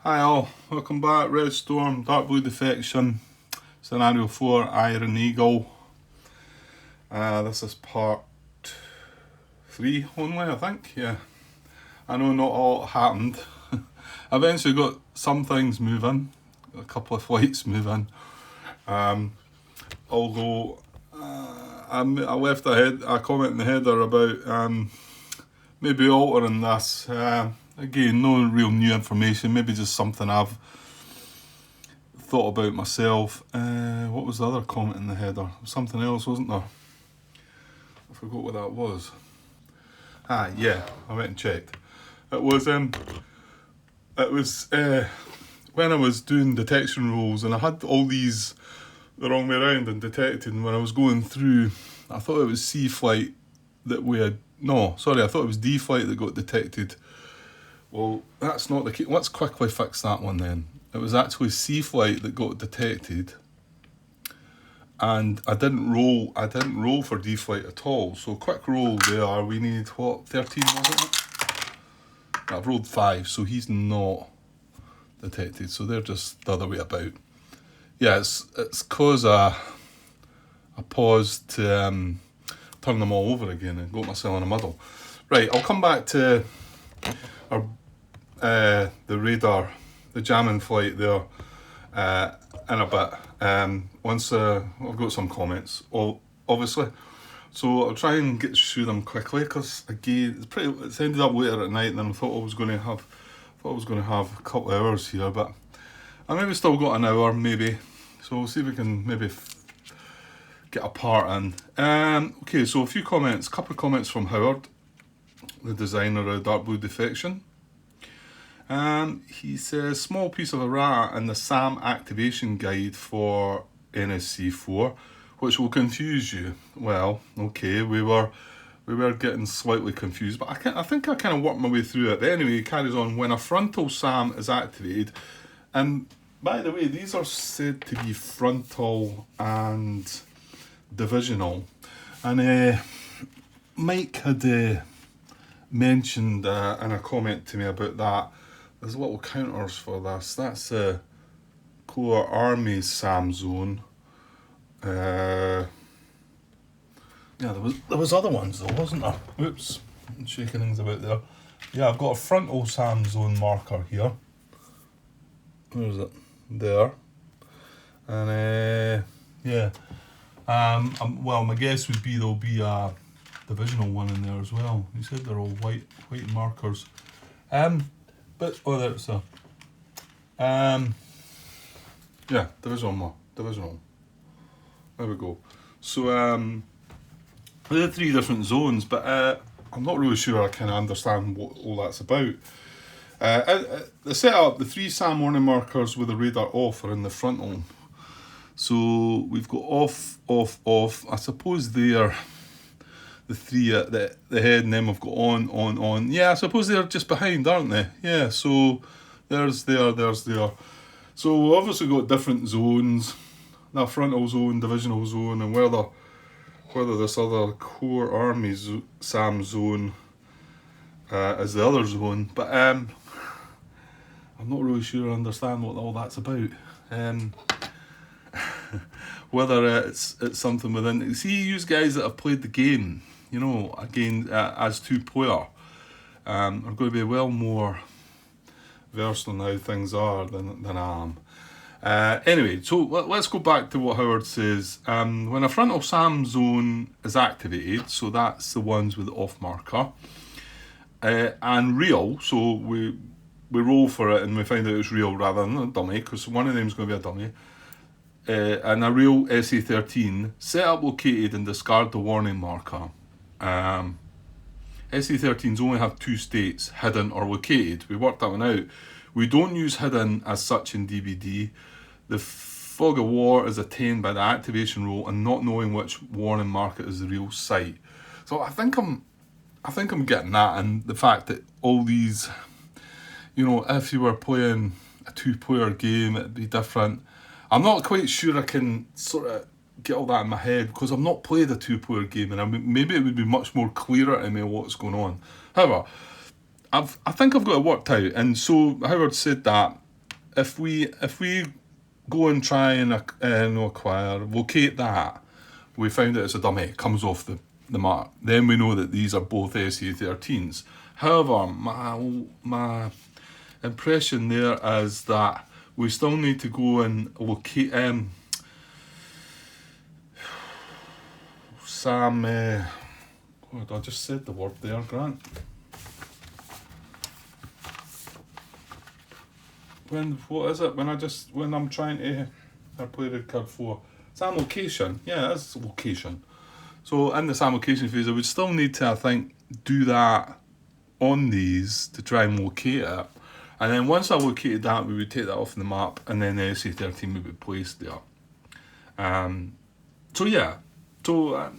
Hi all, welcome back. Red Storm, Dark Blue Defection, Scenario 4, Iron Eagle. This is part 3 only, I think. Yeah, I know not all happened. I eventually got some things moving, a couple of flights moving. Although I left a comment in the header about maybe altering this. Again, no real new information, maybe just something I've thought about myself. What was the other comment in the header? Something else, wasn't there? I forgot what that was. Yeah, I went and checked. It was when I was doing detection rules, and I had all these the wrong way around and detected, and when I was going through, I thought it was C flight that we had. No, sorry, I thought it was D flight that got detected. Well, that's not the case. Let's quickly fix that one then. It was actually C flight that got detected, and I didn't roll for D flight at all. So quick roll there. We need what, 13, wasn't it? I've rolled 5, so he's not detected. So they're just the other way about. Yeah, it's cause I paused to turn them all over again and got myself in a muddle. Right, I'll come back to our the radar, the jamming flight there in a bit. Once I've got some comments, obviously. So I'll try and get through them quickly because again, it's ended up later at night than I thought I was going to have. I was going to have a couple of hours here, but I maybe still got an hour, maybe. So we'll see if we can maybe get a part in. Okay, so a few comments, a couple of comments from Howard, the designer of Dark Blue Defection. He says, small piece of errata in the SAM activation guide for NSC4, which will confuse you. Well, okay, we were getting slightly confused, but I think I kind of worked my way through it. But anyway, it carries on. When a frontal SAM is activated, and by the way, these are said to be frontal and divisional. And Mike had mentioned in a comment to me about that. There's little counters for this. That's a Core Army SAM zone. Yeah, there was other ones though, wasn't there? Oops, I'm shaking things about there. Yeah, I've got a frontal SAM zone marker here. Where is it? There. And yeah. Well, my guess would be there'll be a divisional one in there as well. You said they're all white markers. But there's a yeah, divisional. There we go. So there are 3 different zones, but I'm not really sure I kind of understand what all that's about. The setup, the 3 SAM warning markers with the radar off are in the frontal. So we've got off. I suppose they're the 3 at the head, and then we've got on. Yeah, I suppose they're just behind, aren't they? Yeah, so there's there. So we've obviously got different zones, that frontal zone, divisional zone, and whether this other Core Army SAM zone is the other zone. But I'm not really sure I understand what all that's about. Whether it's something within. See, you guys that have played the game, you know, again, as 2-player, are going to be well more versed on how things are than I am. Anyway, so let's go back to what Howard says. When a frontal SAM zone is activated, so that's the ones with the off marker, and real, so we roll for it and we find out it's real rather than a dummy, because one of them is going to be a dummy. And a real SA13, set up, located, and discard the warning marker. SA13s only have 2 states, hidden or located. We worked that one out. We don't use hidden as such in DBD. The fog of war is attained by the activation roll and not knowing which warning marker is the real site. So I think I'm getting that, and the fact that all these, you know, if you were playing a 2-player game, it'd be different. I'm not quite sure I can sort of get all that in my head because I've not played a 2-player game, and maybe it would be much more clearer to me what's going on. However, I think I've got it worked out, and so Howard said that if we go and try and acquire, locate that, we found that it's a dummy, it comes off the mark, then we know that these are both SA13s. However, my impression there is that we still need to go and locate Sam. God, I just said the word there, Grant. What is it? When I'm trying to play red card 4. Sam location. Yeah, that's location. So in the Sam location phase, I would still need to, I think, do that on these to try and locate it. And then once I located that, we would take that off the map, and then the SA13 would be placed there. So yeah. So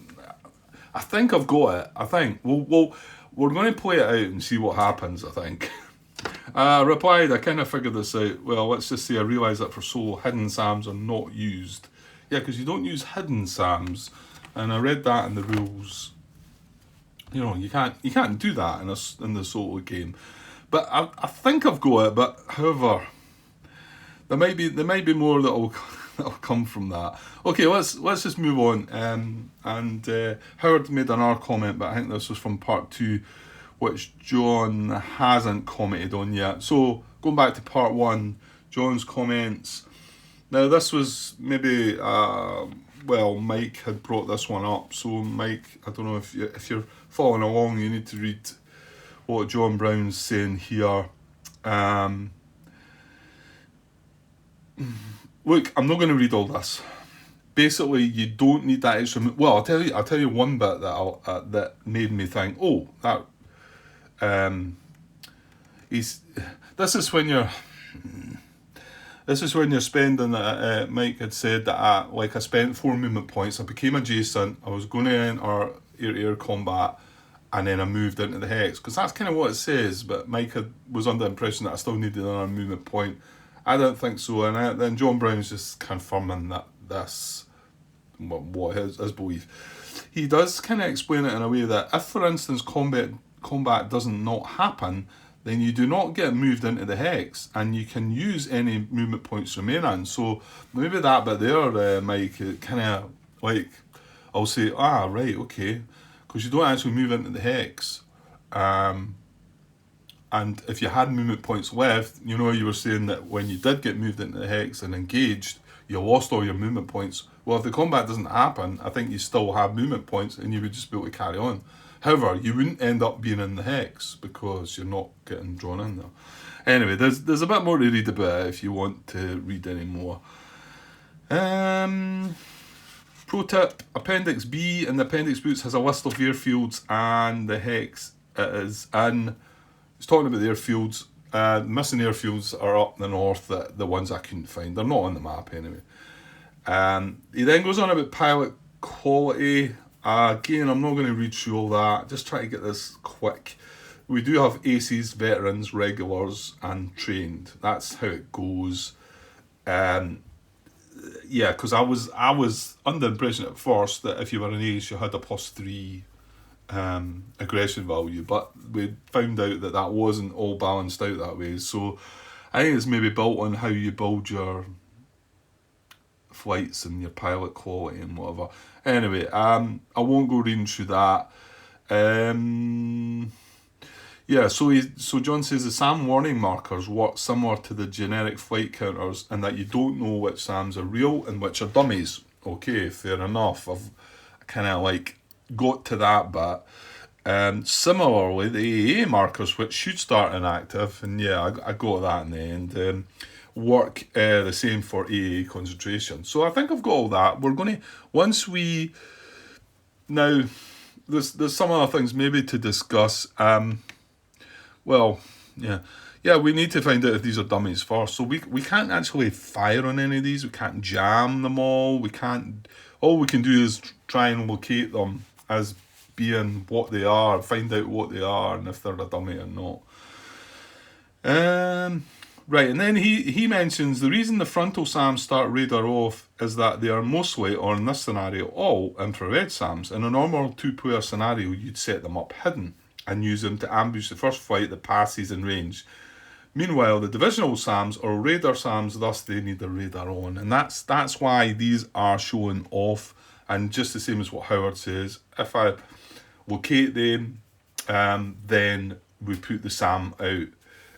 I think I've got it. I think we're going to play it out and see what happens, I think. I replied, I kind of figured this out. Well, let's just say I realise that for solo, hidden SAMs are not used. Yeah, because you don't use hidden SAMs. And I read that in the rules. You know, you can't do that in the solo game. But I think I've got it. But however, there might be more that'll come from that. Okay, let's just move on. Howard made another comment, but I think this was from part 2, which John hasn't commented on yet. So going back to part 1, John's comments. Now this was maybe Mike had brought this one up. So Mike, I don't know if you're following along, you need to read what John Brown's saying here. Look, I'm not going to read all this. Basically, you don't need that extra. Well, I'll tell you one bit that that made me think, oh, that This is when you're spending. Mike had said that I spent 4 movement points. I became adjacent. I was going to enter air combat, and then I moved into the hex, because that's kind of what it says. But Mike was under the impression that I still needed another movement point. I don't think so, and then John Brown's just confirming that this what his belief. He does kind of explain it in a way that if, for instance, combat doesn't not happen, then you do not get moved into the hex, and you can use any movement points remaining. So maybe that bit there, Mike, kind of like, I'll say, right, okay, because you don't actually move into the hex. And if you had movement points left, you know, you were saying that when you did get moved into the hex and engaged, you lost all your movement points. Well, if the combat doesn't happen, I think you still have movement points and you would just be able to carry on. However, you wouldn't end up being in the hex because you're not getting drawn in there. Anyway, there's a bit more to read about it if you want to read any more. Pro tip, Appendix B in the Appendix Boots has a list of airfields and the hex it is in. It's talking about the airfields. Missing airfields are up in the north, the ones I couldn't find. They're not on the map anyway. He then goes on about pilot quality. Again, I'm not going to read through all that. Just try to get this quick. We do have aces, veterans, regulars, and trained. That's how it goes. Yeah, because I was under the impression at first that if you were an ace, you had a +3 aggression value, but we found out that wasn't all balanced out that way. So I think it's maybe built on how you build your flights and your pilot quality and whatever. Anyway, I won't go reading through that. Yeah, so John says the SAM warning markers work similar to the generic flight counters, and that you don't know which SAMs are real and which are dummies. Okay, fair enough. I've kind of got to that bit. Similarly, the AA markers, which should start inactive, and yeah, I got that in the end, work the same for AA concentration. So I think I've got all that. We're going to, once we, now, there's some other things maybe to discuss. Well, yeah, we need to find out if these are dummies first. So we can't actually fire on any of these. We can't jam them all. All we can do is try and locate them as being what they are, find out what they are, and if they're a dummy or not. Right, and then he mentions the reason the frontal SAMs start radar off is that they are mostly, or in this scenario, all infrared SAMs. In a normal 2-player scenario, you'd set them up hidden and use them to ambush the first flight that passes in range. Meanwhile, the divisional SAMs are radar SAMs, thus they need the radar on. And that's why these are showing off. And just the same as what Howard says, if I locate them, then we put the SAM out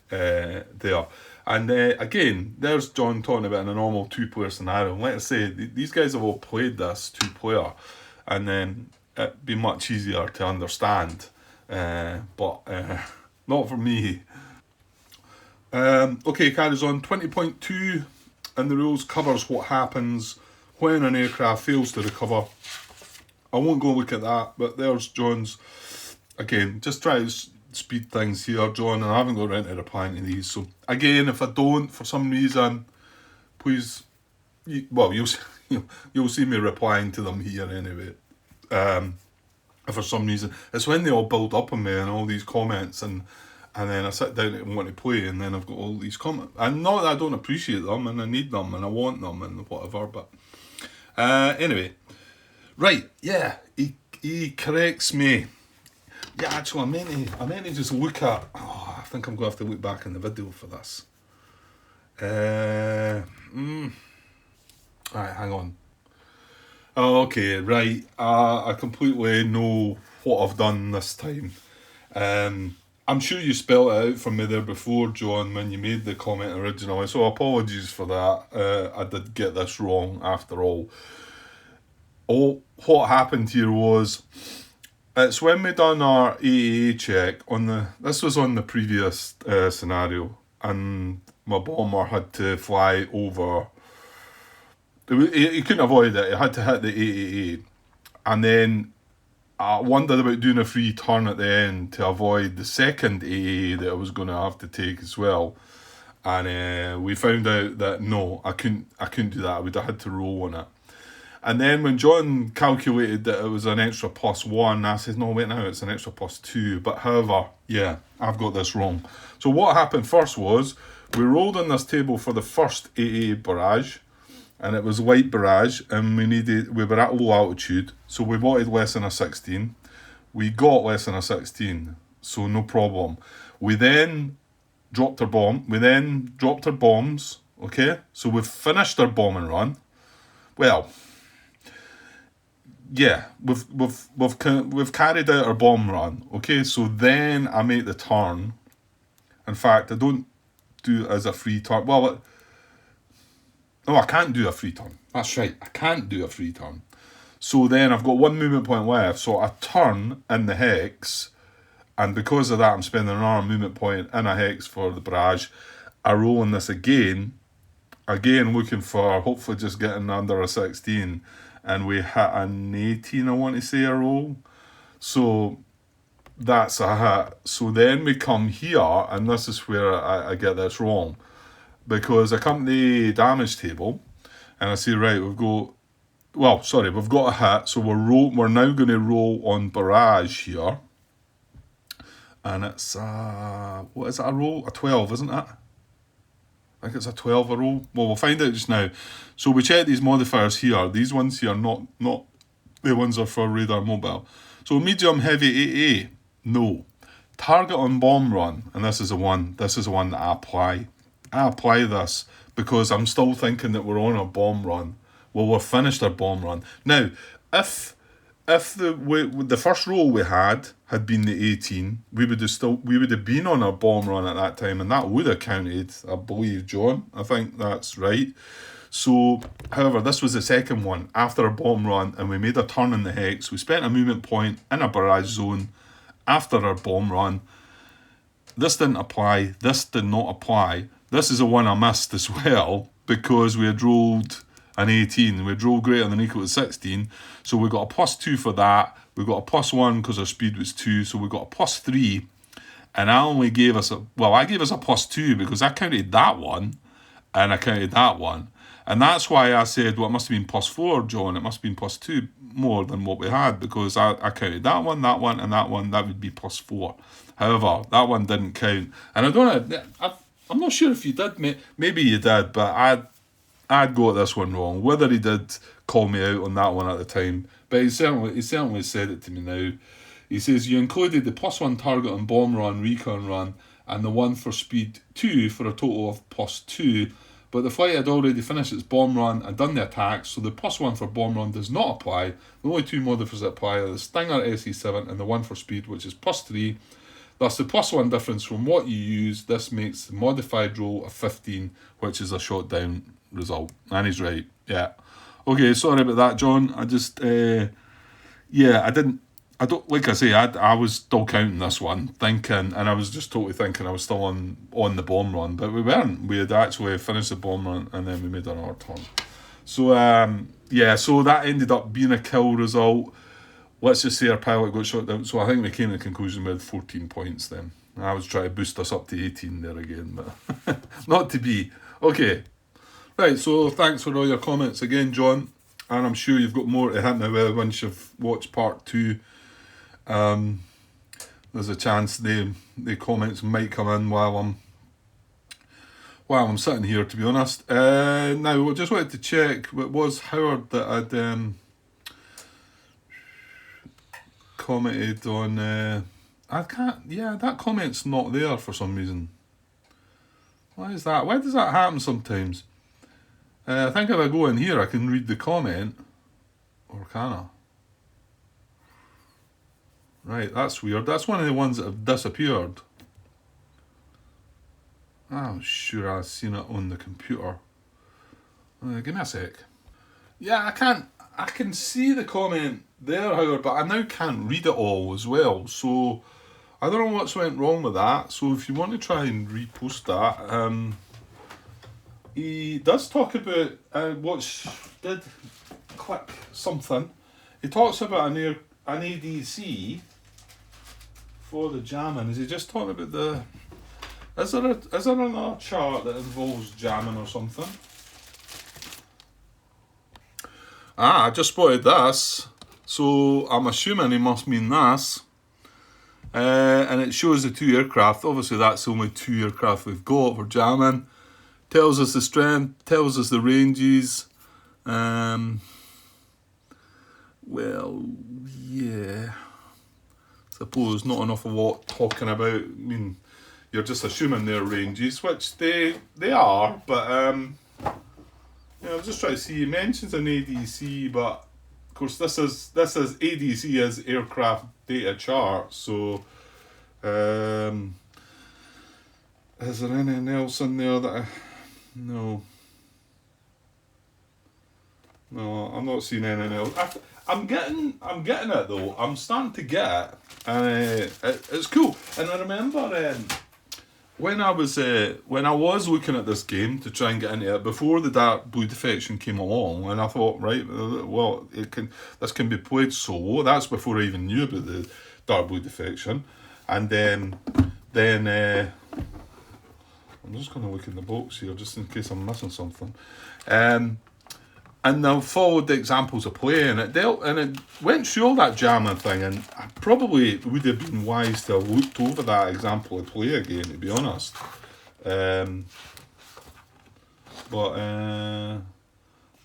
there. And again, there's John talking about in a normal two-player scenario. And like I say, these guys have all played this two-player, and then it'd be much easier to understand. But not for me. Okay, carries on. 20.2 in the rules covers what happens when an aircraft fails to recover. I won't go look at that, but there's John's. Again, just try to speed things here, John, and I haven't got around to replying to these. So again, if I don't, for some reason, please, you'll see me replying to them here anyway. If for some reason, it's when they all build up on me and all these comments, and then I sit down and want to play, and then I've got all these comments. And not that I don't appreciate them, and I need them, and I want them, and whatever, but anyway. Right, yeah, he corrects me. Yeah, actually, I meant to just look at... I think I'm going to have to look back in the video for this. Right, hang on. Oh, okay, right. I completely know what I've done this time. I'm sure you spelled it out for me there before, John, when you made the comment originally, so apologies for that. I did get this wrong after all. What happened here was, it's when we done our AAA check this was on the previous scenario, and my bomber had to fly over. He couldn't avoid it. He had to hit the AAA, and then I wondered about doing a free turn at the end to avoid the second AAA that I was going to have to take as well. And we found out that no, I couldn't do that. I would have had to roll on it. And then when John calculated that it was an extra +1, I said, no, wait now, it's an extra +2. But however, yeah, I've got this wrong. So what happened first was, we rolled on this table for the first AA barrage, and it was light barrage, and we were at low altitude, so we wanted less than a 16. We got less than a 16, so no problem. We then dropped our bombs, okay? So we've finished our bombing run. Well, yeah, we've carried out our bomb run, okay? So then I make the turn. In fact, I don't do it as a free turn. Well, no, I can't do a free turn. That's right, I can't do a free turn. So then I've got one movement point left, so I turn in the hex, and because of that I'm spending another movement point in a hex for the barrage. I roll on this again looking for hopefully just getting under a 16, and we hit an 18, I want to say, a roll. So that's a hit. So then we come here, and this is where I get this wrong, because I come to the damage table and I say, right, we've got a hit, so we're now going to roll on barrage here, and it's what is it, a roll? A 12, isn't it? I think it's a 12 a roll. Well, we'll find out just now. So we check these modifiers here. These ones here, not the ones are for radar mobile. So medium heavy AA, no. Target on bomb run, and this is the one that I apply. I apply this because I'm still thinking that we're on a bomb run. Well, we've finished our bomb run. Now, if the first roll we had been the 18, we would have been on our bomb run at that time, and that would have counted, I believe, John. I think that's right. So, however, this was the second one after a bomb run, and we made a turn in the hex. We spent a movement point in a barrage zone after our bomb run. This didn't apply. This did not apply. This is the one I missed as well, because we had rolled an 18. We had rolled greater than or equal to 16. So we got a +2 for that. We got a +1 because our speed was 2. So we got a +3. And I gave us a +2 because I counted that one and I counted that one. And that's why I said, well, it must have been +4, John. It must have been +2 more than what we had, because I counted that one, and that one. That would be +4. However, that one didn't count. And I'm not sure if you did. Maybe you did, but I'd got this one wrong. Whether he did call me out on that one at the time, but he certainly said it to me now. He says, you included the +1 target on bomb run, recon run, and the 1 for speed 2 for a total of +2. But the flight had already finished its bomb run and done the attack, so the +1 for bomb run does not apply. The only 2 modifiers that apply are the Stinger SE7 and the 1 for speed, which is +3. Thus, the +1 difference from what you use, this makes the modified roll a 15, which is a shot down result. And he's right, yeah. Okay, sorry about that, John. I just, I don't, like I say, I was still counting this one, thinking, and I was just totally thinking I was still on the bomb run, but we weren't. We had actually finished the bomb run, and then we made another turn. So, so that ended up being a kill result. Let's just say our pilot got shot down, so I think we came to the conclusion we had 14 points then. I was trying to boost us up to 18 there again, but not to be. Okay. Right, so thanks for all your comments again, John. And I'm sure you've got more to hit me once you've watched part 2. There's a chance the comments might come in while I'm sitting here, to be honest. Now, I just wanted to check. It was Howard that I'd commented on. That comment's not there for some reason. Why is that? Why does that happen sometimes? I think if I go in here, I can read the comment. Or can I? Right, that's weird. That's one of the ones that have disappeared. I'm sure I've seen it on the computer. Give me a sec. Yeah, I can see the comment there, Howard, but I now can't read it all as well. So I don't know what's went wrong with that. So if you want to try and repost that, he does talk about did click something. He talks about an ADC for the jamming. Is he just talking about the? Is there another chart that involves jamming or something? I just spotted this, so I'm assuming he must mean this. And it shows the 2 aircraft. Obviously, that's the only 2 aircraft we've got for jamming. Tells us the strength, tells us the ranges. Well, yeah. Suppose not enough of what talking about. I mean, you're just assuming their ranges, which they are, but I'm just trying to see. He mentions an ADC, but of course this is ADC as aircraft data chart. So, is there anything else in there that No, I'm not seeing anything else. I'm getting it though. I'm starting to get it, and it's cool. And I remember when I was looking at this game to try and get into it before the dark blue defection came along, and I thought, right, well, this can be played solo. That's before I even knew about the dark blue defection, and then I'm just going to look in the box here just in case I'm missing something. And I followed the examples of play, and it went through all that jamming thing, and I probably would have been wise to have looked over that example of play again, to be honest. But I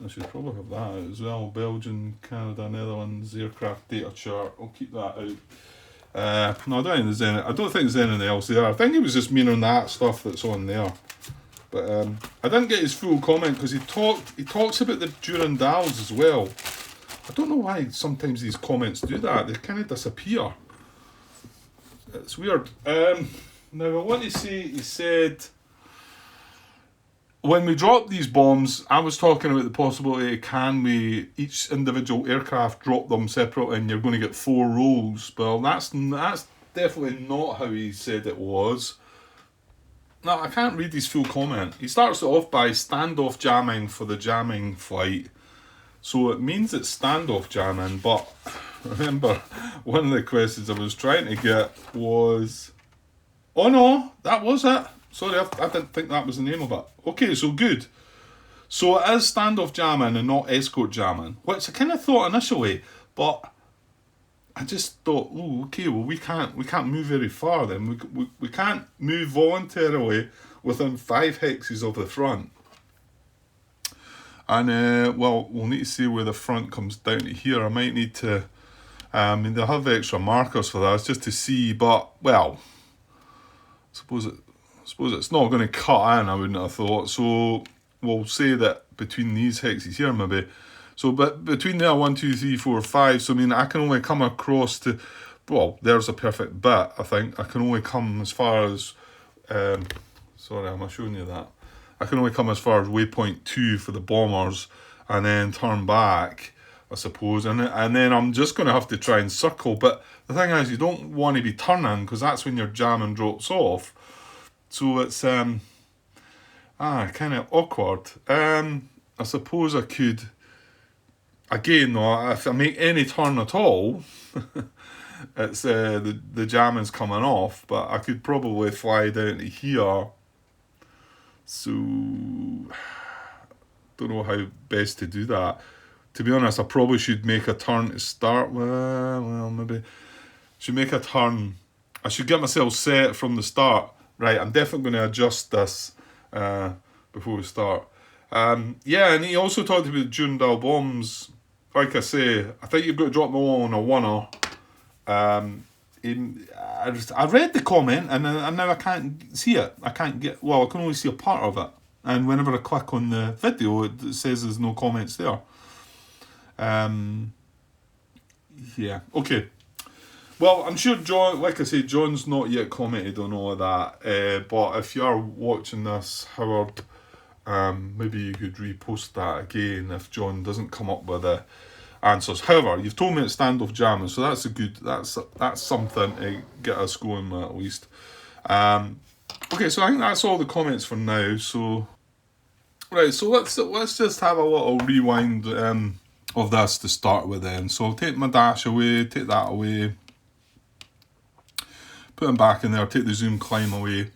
should probably have that out as well. Belgium, Canada, Netherlands, aircraft data chart. I'll keep that out. No, I don't think there's anything else there. I think he was just meaning that stuff that's on there. But I didn't get his full comment because he talks about the Durandals as well. I don't know why sometimes these comments do that. They kind of disappear. It's weird. Now I want to say, he said, when we drop these bombs, I was talking about the possibility, can we, each individual aircraft, drop them separately and you're going to get 4 rolls. Well, that's definitely not how he said it was. No, I can't read his full comment. He starts it off by standoff jamming for the jamming flight. So it means it's standoff jamming, but remember, one of the questions I was trying to get was... Oh no, that was it. Sorry, I didn't think that was the name of it. Okay, so good. So it is standoff jamming and not escort jamming, which I kind of thought initially, but I just thought, oh, okay, well we can't move very far then. We can't move voluntarily within 5 hexes of the front. And well, we'll need to see where the front comes down to here. I might need to, they'll have extra markers for that, just to see, but well, suppose it's not going to cut in, I wouldn't have thought. So we'll say that between these hexes here, maybe. So, but between there, 1, 2, 3, 4, 5. So I mean, I can only come across to, well, there's a perfect bit. I think I can only come as far as. Sorry, am I showing you that? I can only come as far as waypoint 2 for the bombers, and then turn back, I suppose, and then I'm just going to have to try and circle. But the thing is, you don't want to be turning, because that's when your jamming drops off. So it's kind of awkward. I suppose I could, again though, if I make any turn at all, it's the jamming's coming off. But I could probably fly down to here. So don't know how best to do that. To be honest, I probably should make a turn to start. Well, maybe should make a turn. I should get myself set from the start. Right, I'm definitely going to adjust this before we start. Yeah, and he also talked about Jundal bombs. Like I say, I think you've got to drop them all on a oneer. I read the comment and now I can't see it. I can't get, well, I can only see a part of it. And whenever I click on the video, it says there's no comments there. Yeah, okay. Well, I'm sure John, like I say, John's not yet commented on all of that. But if you are watching this, Howard, maybe you could repost that again if John doesn't come up with the answers. However, you've told me it's standoff jamming, so that's that's something to get us going at least. Okay, so I think that's all the comments for now. So, right, so let's just have a little rewind of this to start with then. So I'll take my dash away, take that away, put them back in there, take the zoom climb away,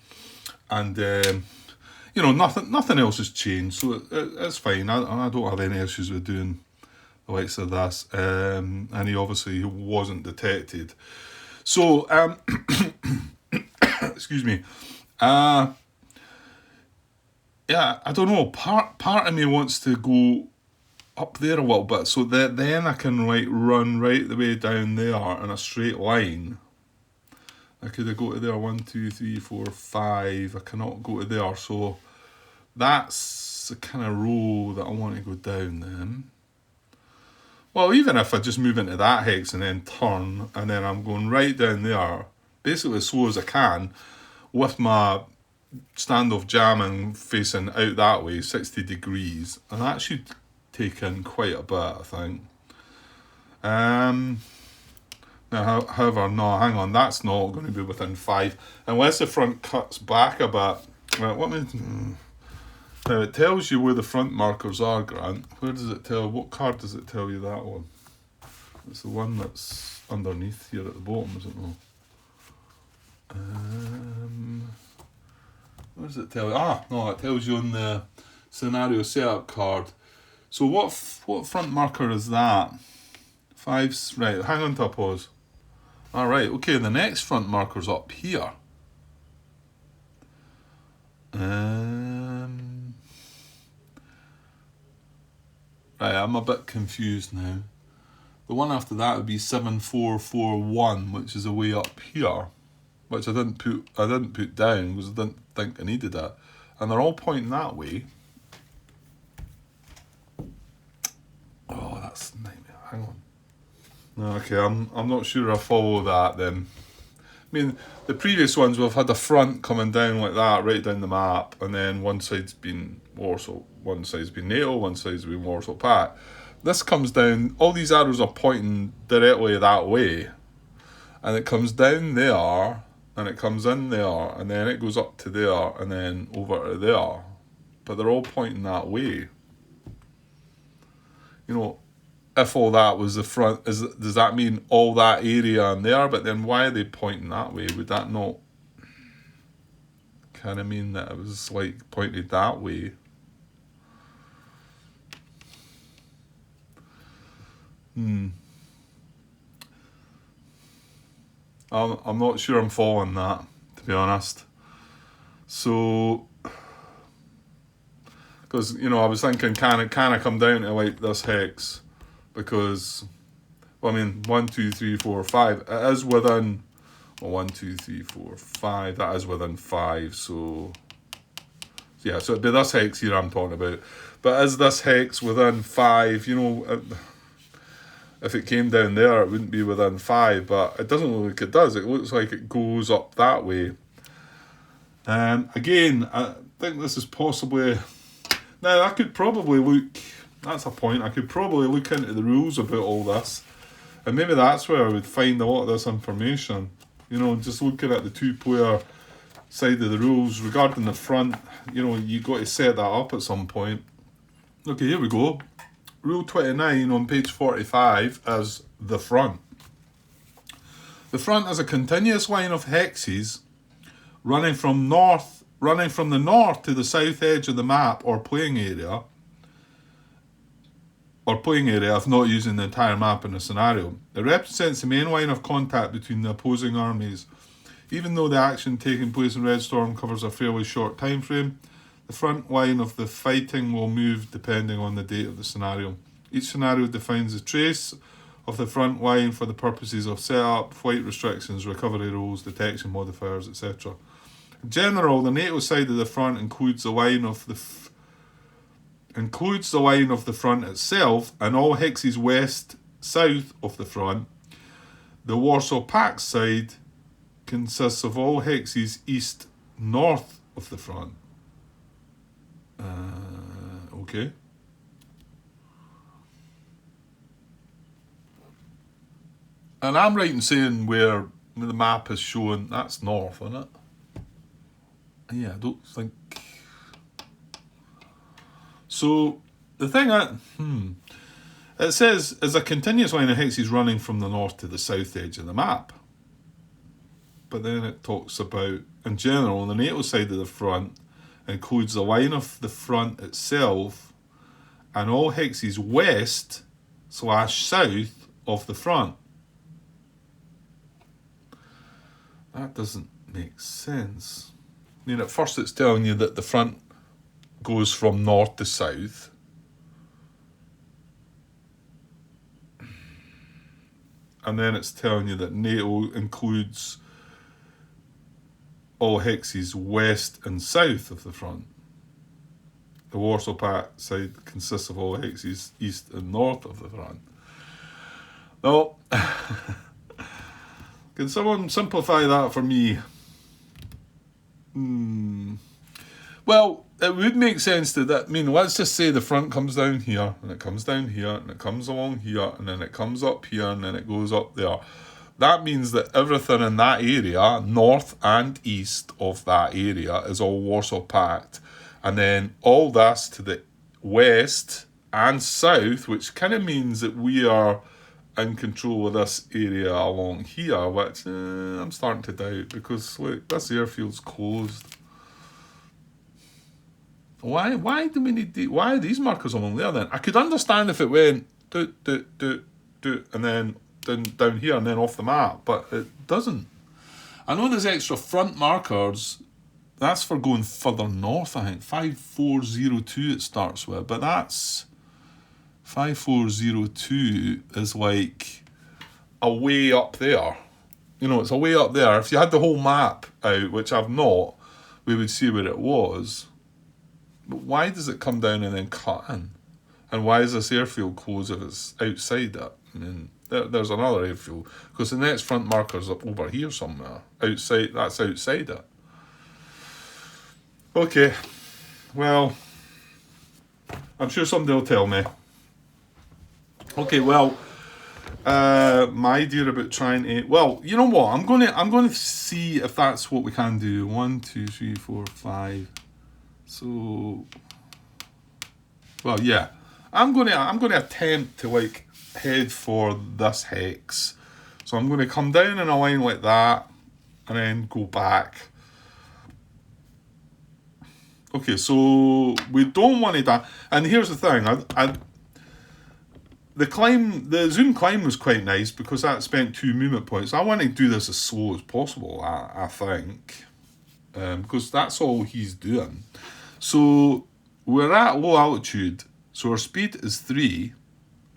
and you know, nothing else has changed, so it's fine. I don't have any issues with doing the likes of this, and he obviously wasn't detected. So excuse me. Yeah, I don't know. Part of me wants to go up there a little bit, so that then I can run right the way down there in a straight line. I could go to there, 1, 2, 3, 4, 5. I cannot go to there, so that's the kind of row that I want to go down then. Well, even if I just move into that hex and then turn, and then I'm going right down there, basically as slow as I can, with my standoff jamming facing out that way, 60 degrees, and that should take in quite a bit, I think. Now, however, no, hang on, that's not going to be within 5, unless the front cuts back a bit. Right, now it tells you where the front markers are, Grant. Where does it tell? What card does it tell you that one? It's the one that's underneath here at the bottom, is it not? What does it tell you? No, it tells you on the scenario setup card. So what front marker is that? 5's, right, hang on to a pause. Alright, okay, the next front marker's up here. Right, I'm a bit confused now. The one after that would be 7441, which is a way up here, which I didn't put down because I didn't think I needed it. And they're all pointing that way. Oh, that's a nightmare. Hang on. Okay, I'm not sure I follow that then. I mean, the previous ones we've had the front coming down like that, right down the map, and then one side's been Warsaw, one side's been NATO, one side's been Warsaw Pact. This comes down, all these arrows are pointing directly that way, and it comes down there, and it comes in there, and then it goes up to there, and then over to there. But they're all pointing that way. You know, if all that was the front, does that mean all that area in there? But then why are they pointing that way? Would that not kind of mean that it was like pointed that way? I'm not sure I'm following that, to be honest. So, because, you know, I was thinking, can I come down to like this hex? Because, well, I mean, 1, 2, 3, 4, 5. It is within Well, 1, 2, 3, 4, 5. That is within 5. So yeah, so it'd be this hex here I'm talking about. But is this hex within 5? You know, if it came down there, it wouldn't be within 5. But it doesn't look like it does. It looks like it goes up that way. Again, I think this is possibly... Now, I could probably look... That's a point. I could probably look into the rules about all this. And maybe that's where I would find a lot of this information. You know, just looking at the two-player side of the rules. Regarding the front, you know, you got to set that up at some point. Okay, here we go. Rule 29 on page 45 is the front. The front is a continuous line of hexes running from the north to the south edge of the map or playing area if not using the entire map in a scenario. It represents the main line of contact between the opposing armies. Even though the action taking place in Red Storm covers a fairly short time frame, the front line of the fighting will move depending on the date of the scenario. Each scenario defines a trace of the front line for the purposes of setup, flight restrictions, recovery rules, detection modifiers, etc. In general, the NATO side of the front includes the line of the front itself and all hexes west-south of the front. The Warsaw Pact side consists of all hexes east-north of the front. Okay. And I'm right in saying where the map is showing, that's north, isn't it? Yeah, I don't think... So, the thing it says, is a continuous line of hexes running from the north to the south edge of the map. But then it talks about, in general, the NATO side of the front includes the line of the front itself and all hexes west/south of the front. That doesn't make sense. I mean, at first it's telling you that the front goes from north to south. And then it's telling you that NATO includes all hexes west and south of the front. The Warsaw Pact side consists of all hexes east and north of the front. Now, can someone simplify that for me? Well, it would make sense to that. I mean, let's just say the front comes down here, and it comes down here, and it comes along here, and then it comes up here, and then it goes up there. That means that everything in that area, north and east of that area, is all Warsaw Pact. And then all this to the west and south, which kind of means that we are in control of this area along here, which I'm starting to doubt, because look, this airfield's closed. Why do we need why are these markers along there then? I could understand if it went and then down here and then off the map, but it doesn't. I know there's extra front markers. That's for going further north, I think. 5402 it starts with, but that's 5402 is like a way up there. You know, it's a way up there. If you had the whole map out, which I've not, we would see where it was. But why does it come down and then cut in? And why is this airfield closed if it's outside it? I mean, there's another airfield. Because the next front marker's up over here somewhere. Outside, that's outside it. Okay. Well, I'm sure somebody will tell me. Okay, well, my idea about trying to... Well, you know what? I'm going to see if that's what we can do. 1, 2, 3, 4, 5... So, well, yeah, I'm going to attempt to like head for this hex. So I'm going to come down in a line like that and then go back. Okay, so we don't want to die. And here's the thing, the zoom climb was quite nice because that spent 2 movement points. I want to do this as slow as possible, I think, because that's all he's doing. So we're at low altitude, so our speed is 3,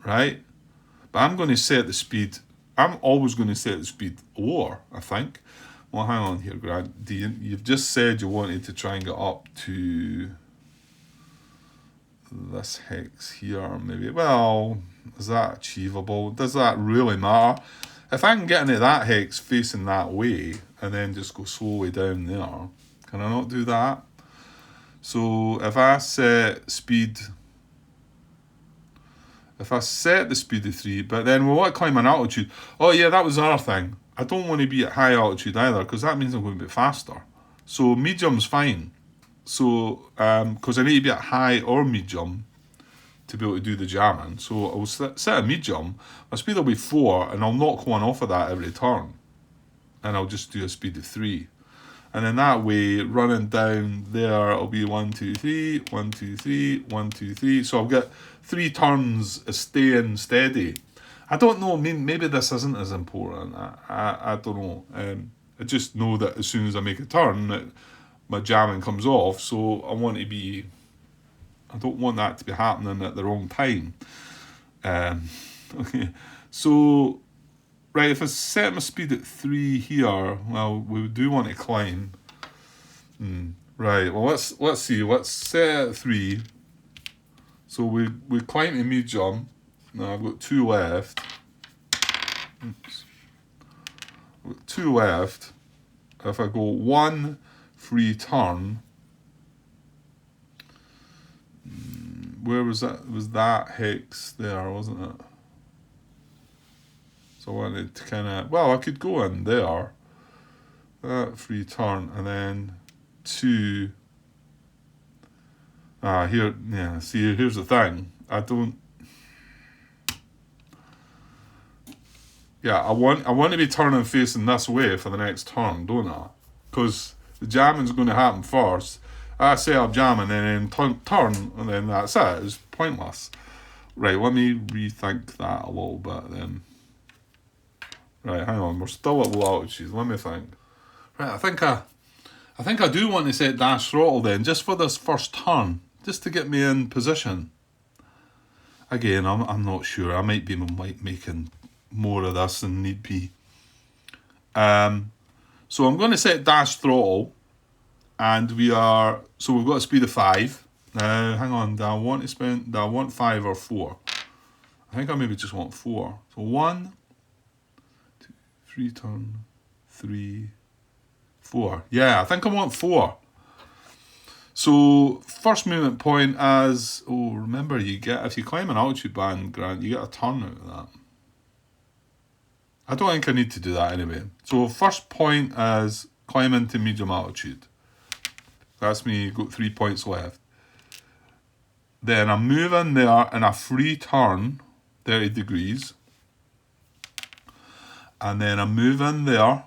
right? But I'm going to set the speed I'm always going to set the speed lower, I think. Well, hang on here, Grant. You've just said you wanted to try and get up to this hex here, maybe. Well, is that achievable? Does that really matter? If I can get into that hex facing that way and then just go slowly down there, can I not do that? So if I set speed, if I set the speed to 3, but then we want to climb an altitude. Oh yeah, that was another thing. I don't want to be at high altitude either, because that means I'm going a bit faster. So medium's fine. So, because I need to be at high or medium to be able to do the jamming. So I'll set a medium, my speed will be 4, and I'll knock one off of that every turn. And I'll just do a speed of 3. And then that way, running down there, it'll be 1, 2, 3, 1, 2, 3, 1, 2, 3. So I'll get 3 turns of staying steady. I don't know, maybe this isn't as important. I don't know. I just know that as soon as I make a turn, my jamming comes off. So I don't want that to be happening at the wrong time. Okay, so... Right, if I set my speed at 3 here, well, we do want to climb. Right, well, let's see. Let's set at 3. So we climb to medium. Now I've got 2 left. Oops. I've got 2 left. If I go 1 free turn, where was that? It was that hex there, wasn't it? So I wanted to kind of, well, I could go in there, that free turn, and then 2. Here, yeah, see, here's the thing. I want to be turning facing this way for the next turn, don't I? Because the jamming's going to happen first. I set up jamming and then turn, and then that's it. It's pointless. Right, let me rethink that a little bit then. Right, hang on, we're still at low altitude, let me think. Right, I think I do want to set dash throttle then, just for this first turn, just to get me in position. Again, I'm not sure, I might be making more of this than need be. So I'm going to set dash throttle, and we've got a speed of 5. Now, hang on, do I want 5 or 4? I think I maybe just want 4. So 1, 2, 3 turn, 3, 4. Yeah, I think I want 4. So first movement point as, remember if you climb an altitude band, Grant, you get a turn out of that. I don't think I need to do that anyway. So first point is climbing to medium altitude. That's me, got 3 points left. Then I'm moving there in a free turn, 30 degrees. And then I'm moving there.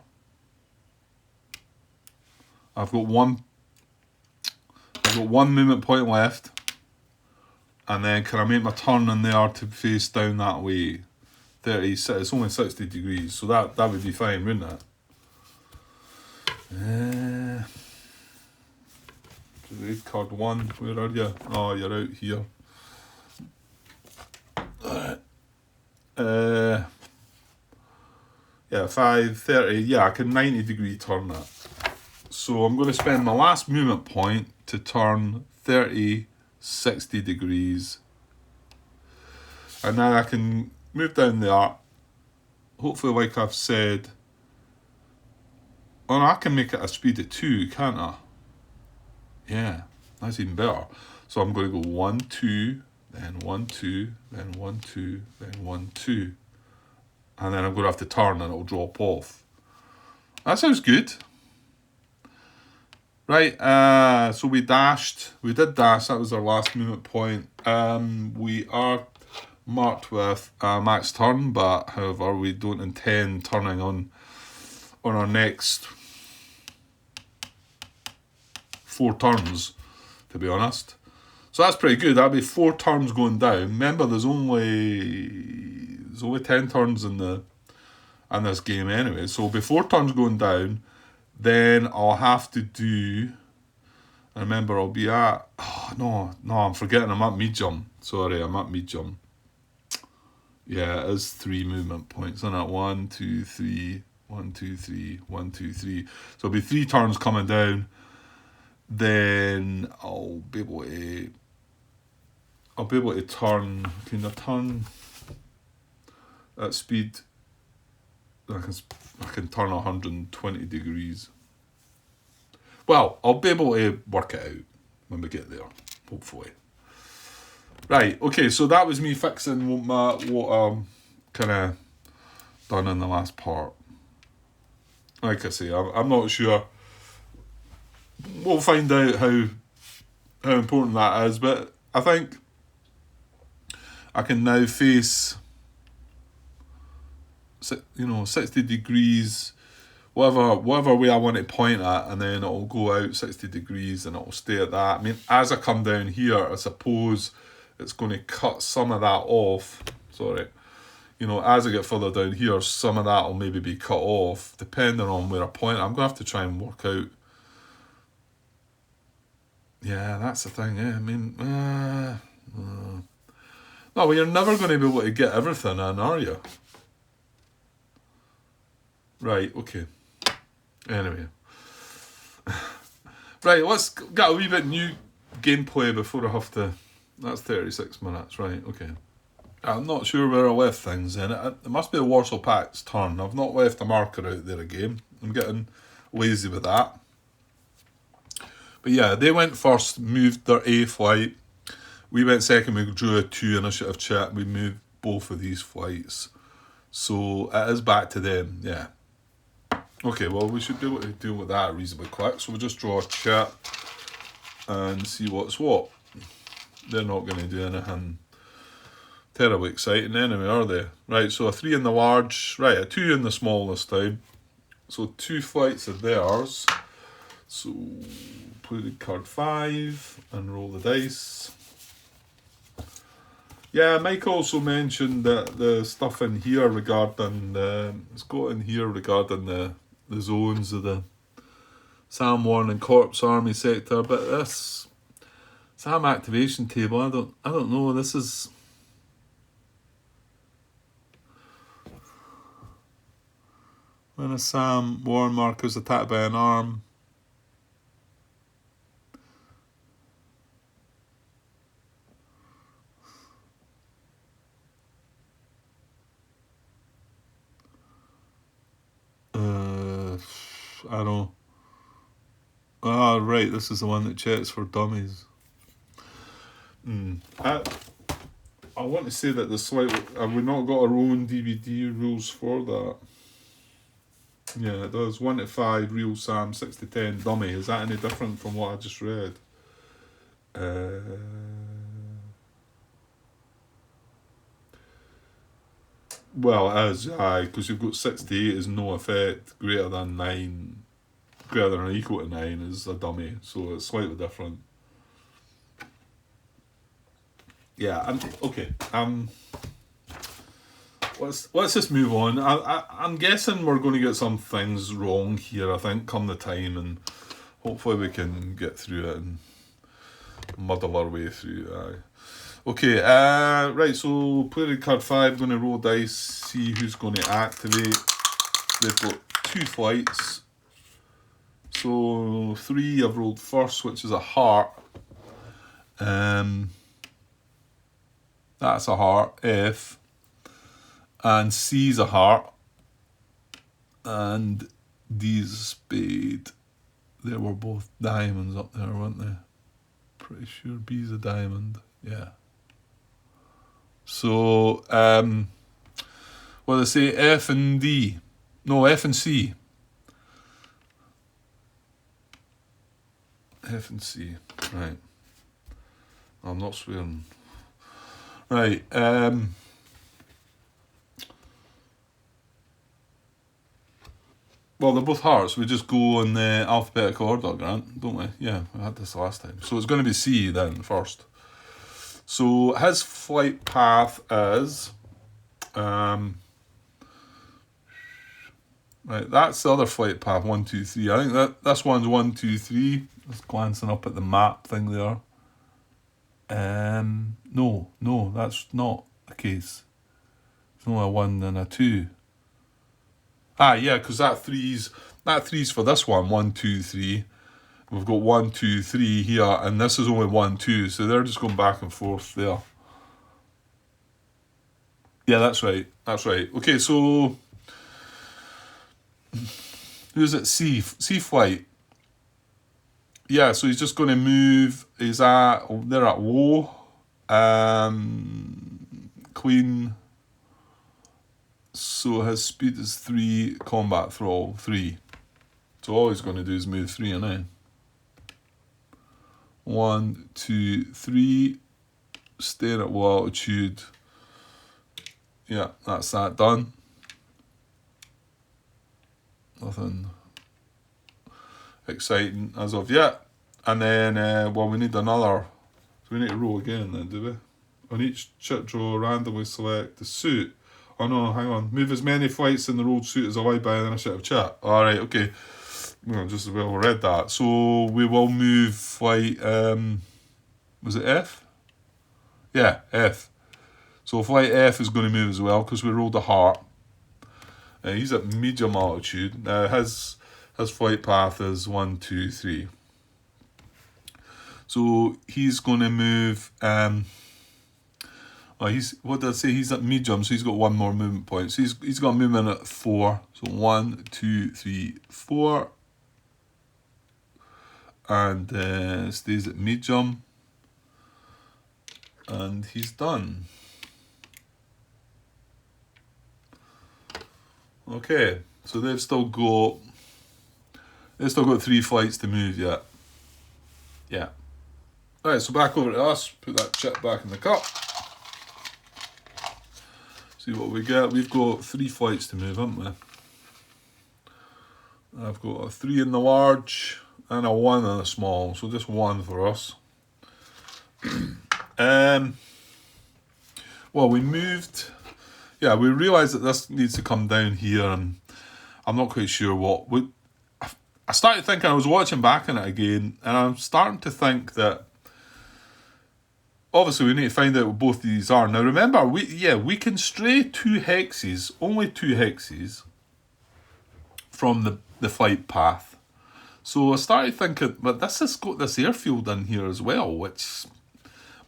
I've got one movement point left. And then can I make my turn in there to face down that way? 30, it's only 60 degrees, so that would be fine, wouldn't it? Red card 1, where are you? Oh, you're out here. Yeah, 5, 30, yeah, I can 90 degree turn that. So I'm going to spend my last movement point to turn 30, 60 degrees. And now I can move down there. Hopefully, like I've said, I can make it a speed of 2, can't I? Yeah, that's even better. So I'm going to go 1, 2, then 1, 2, then 1, 2, then 1, 2. And then I'm going to have to turn and it'll drop off. That sounds good. Right, so we did dash, that was our last movement point. We are marked with a max turn, but however, we don't intend turning on our next 4 turns, to be honest. So that's pretty good. That'll be 4 turns going down. Remember, there's only 10 turns in this game anyway. So it'll be 4 turns going down. Then I'll have to do. I remember I'll be at. Oh no, I'm forgetting. I'm at medium. Sorry, I'm at medium. Yeah, it is 3 movement points, isn't it? 1, 2, 3, 1, 2, 3, 1, 2, 3. So it'll be 3 turns coming down. Then I'll be able to turn. Can I turn at speed? I can turn 120 degrees. Well, I'll be able to work it out when we get there, hopefully. Right, okay, so that was me fixing what kind of done in the last part. Like I say, I'm not sure. We'll find out how important that is, but I think I can now face 60 degrees, whatever way I want to point at, and then it'll go out 60 degrees and it'll stay at that. I mean, as I come down here, I suppose it's going to cut some of that off. Sorry. As I get further down here, some of that will maybe be cut off, depending on where I point. I'm going to have to try and work out. Yeah, that's the thing, yeah. I mean, no, well, you're never going to be able to get everything in, are you? Right, okay. Anyway. Right, let's get a wee bit new gameplay before I have to... That's 36 minutes, right, okay. I'm not sure where I left things then. It must be the Warsaw Pact's turn. I've not left a marker out there again. I'm getting lazy with that. But yeah, they went first, moved their A flight. We went second, we drew a 2 initiative check. We moved both of these flights. So it is back to them, yeah. Okay, well, we should be able to deal with that reasonably quick. So we'll just draw a check and see what's what. They're not going to do anything terribly exciting anyway, are they? Right, so a 3 in the large, right, a 2 in the small this time. So 2 flights of theirs. So play the card 5 and roll the dice. Yeah, Mike also mentioned that the stuff in here regarding it's got in here regarding the zones of the Sam Warren and Corps Army sector, but this Sam activation table, I don't know, this is... When a Sam Warren marker is attacked by an arm, I don't... Ah, right, this is the one that checks for dummies. I want to say that the slightly... Have we not got our own DBD rules for that? Yeah, it does. 1 to 5, real Sam, 6 to 10, dummy. Is that any different from what I just read? Well, it is, aye, because you've got 6 to 8 is no effect, greater than 9, greater than or equal to 9 is a dummy, so it's slightly different. Yeah, okay. Let's just move on. I'm guessing we're going to get some things wrong here, I think, come the time, and hopefully we can get through it and muddle our way through. Aye. Okay, right, so play the card 5, going to roll dice, see who's going to activate. They've got 2 flights. So 3 I've rolled first, which is a heart. That's a heart, F. And C's a heart. And D's a spade. They were both diamonds up there, weren't they? Pretty sure B's a diamond, yeah. So, well, they say F and D. No, F and C. F and C, right. I'm not swearing. Right, well, they're both hearts. We just go in the alphabetical order, Grant, don't we? Yeah, we had this last time. So it's going to be C then first. So his flight path is... right, that's the other flight path, 1, 2, 3. I think this one's 1, 2, 3. Just glancing up at the map thing there. No, that's not the case. No, a 1 and a 2. Ah, yeah, because that three's for this one. 1, 2, 3. We've got 1, 2, 3 here, and this is only 1, 2, so they're just going back and forth there. Yeah, that's right. That's right. Okay, so who's it? C flight. Yeah, so he's just going to move. They're at low. Queen. So his speed is 3, combat thrall 3. So all he's going to do is move 3 and then 1, 2, 3. Staying at low altitude. Yeah, that's that done. Nothing exciting as of yet. And then, well, we need another. So we need to roll again then, do we? On each chit draw, randomly select the suit. Oh no, hang on. Move as many flights in the rolled suit as allowed by the initiative chat. Alright, okay. Well, just as well read that. So we will move flight, was it F? Yeah, F. So flight F is going to move as well because we rolled a heart. He's at medium altitude. His flight path is 1, 2, 3. So he's going to move. What did I say? He's at medium, so he's got 1 more movement point. So he's got movement at 4. So 1, 2, 3, 4, and stays at medium, and he's done. Okay, so they've still got 3 flights to move yet. Yeah. Alright, so back over to us. Put that chip back in the cup. See what we get. We've got 3 flights to move, haven't we? I've got a 3 in the large and a 1 in the small. So just 1 for us. Well, we moved. Yeah, we realised that this needs to come down here, and I'm not quite sure what. I started thinking, I was watching back on it again, and I'm starting to think that obviously we need to find out what both these are. Now remember, we can stray 2 hexes, only 2 hexes, from the flight path. So I started thinking, but this has got this airfield in here as well,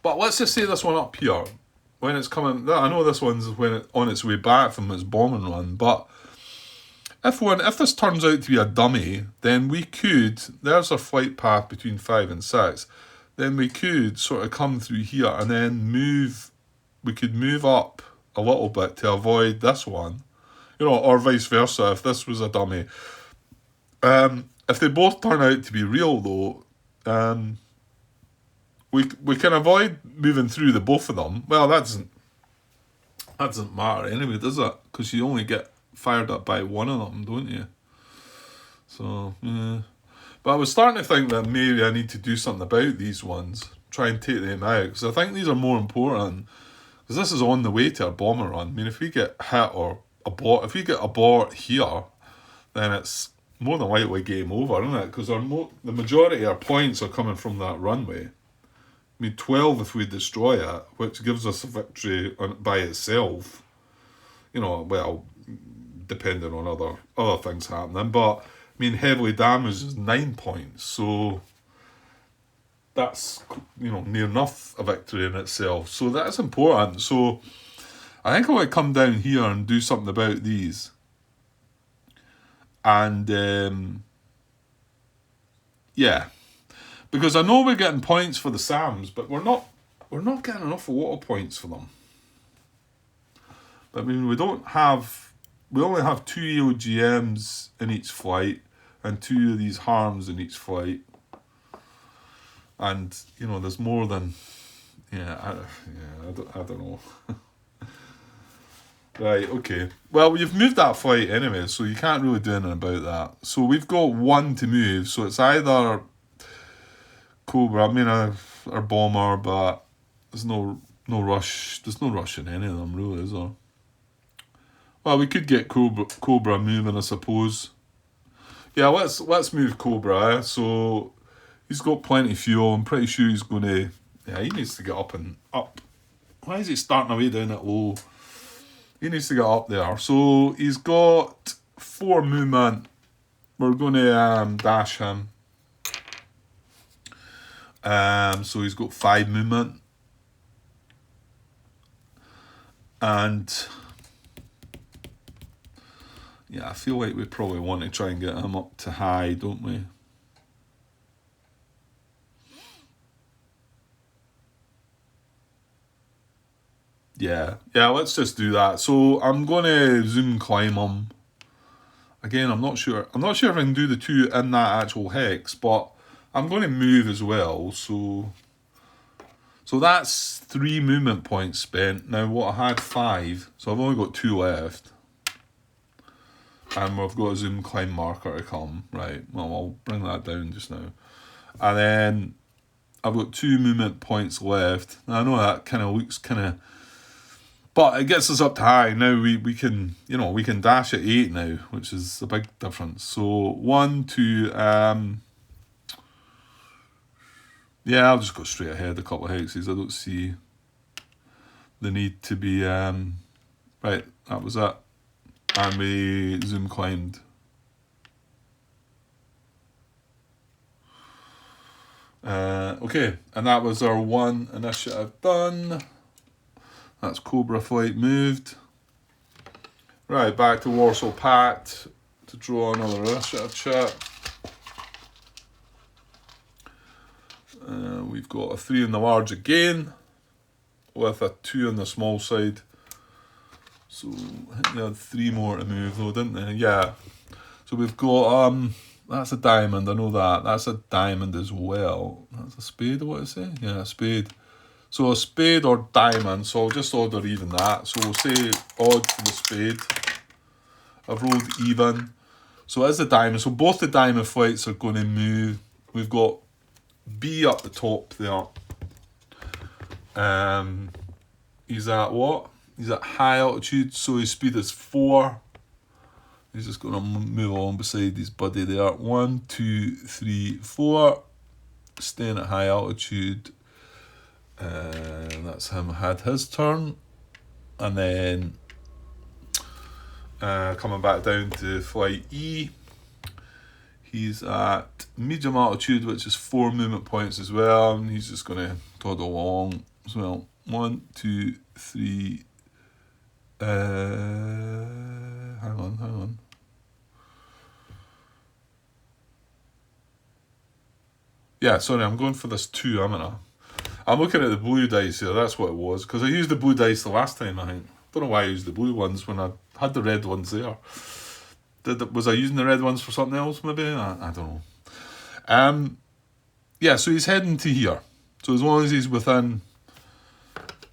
but let's just say this one up here, when it's coming, I know this one's on its way back from its bombing run, but if this turns out to be a dummy, then there's a flight path between 5 and 6, then we could sort of come through here and then we could move up a little bit to avoid this one, or vice versa if this was a dummy. If they both turn out to be real though, we can avoid moving through the both of them. Well, that doesn't matter anyway, does it? Because you only get fired up by one of them, don't you? So, yeah. But I was starting to think that maybe I need to do something about these ones. Try and take them out. Because I think these are more important. Because this is on the way to a bomber run. I mean, if we get hit or if we get abort here, then it's more than likely game over, isn't it? Because the majority of our points are coming from that runway. I mean, 12 if we destroy it, which gives us a victory by itself. Well, depending on other things happening. But, I mean, heavily damaged is 9 points. So that's, near enough a victory in itself. So that's important. So I think I want to come down here and do something about these. And, yeah. Because I know we're getting points for the SAMs, but we're not getting enough water points for them. I mean, we only have 2 EOGMs in each flight and 2 of these harms in each flight. And, there's more than, I don't know. Right, okay. Well, you've moved that flight anyway, so you can't really do anything about that. So we've got 1 to move, so it's either Cobra, or Bomber, but there's no rush. There's no rush in any of them, really, is there? Well, we could get Cobra moving, I suppose. Yeah, let's move Cobra. So he's got plenty of fuel. I'm pretty sure he's going to. Yeah, he needs to get up and up. Why is he starting away down at low? He needs to get up there. So he's got 4 movement. We're going to dash him. So he's got 5 movement. And yeah, I feel like we probably want to try and get him up to high, don't we? Yeah, let's just do that. So I'm going to zoom climb him. Again, I'm not sure if I can do the 2 in that actual hex, but I'm going to move as well. So that's 3 movement points spent. Now what, I had 5, so I've only got 2 left. And we've got a zoom climb marker to come. Right, well, I'll bring that down just now. And then I've got 2 movement points left. Now, I know that kind of looks kind of... But it gets us up to high. Now we can, we can dash at 8 now, which is a big difference. So 1, 2, yeah, I'll just go straight ahead a couple of hexes. I don't see the need to be, right, that was it. And we zoom climbed. Okay, and that was our 1 initiative done. That's Cobra Flight moved. Right, back to Warsaw Pact to draw another initiative chart. We've got a 3 in the large again, with a 2 on the small side. So I think they had 3 more to move though, didn't they? Yeah. So we've got, that's a diamond, I know that. That's a diamond as well. That's a spade, what is it? Yeah, a spade. So a spade or diamond, so I'll just order even that. So we'll say odd for the spade. I've rolled even. So as the diamond, so both the diamond flights are going to move. We've got B up the top there. He's at what? He's at high altitude, so his speed is 4. He's just going to move on beside his buddy there. 1, 2, 3, 4. Staying at high altitude. That's him had his turn. And then coming back down to flight E. He's at medium altitude, which is 4 movement points as well. And he's just going to toddle along as well. 1, 2, 3. Hang on. Yeah, sorry, I'm going for this 2, I'm looking at the blue dice here, that's what it was. Because I used the blue dice the last time, I think. Don't know why I used the blue ones when I had the red ones there. Was I using the red ones for something else, maybe? I don't know. Yeah, so he's heading to here. So as long as he's within...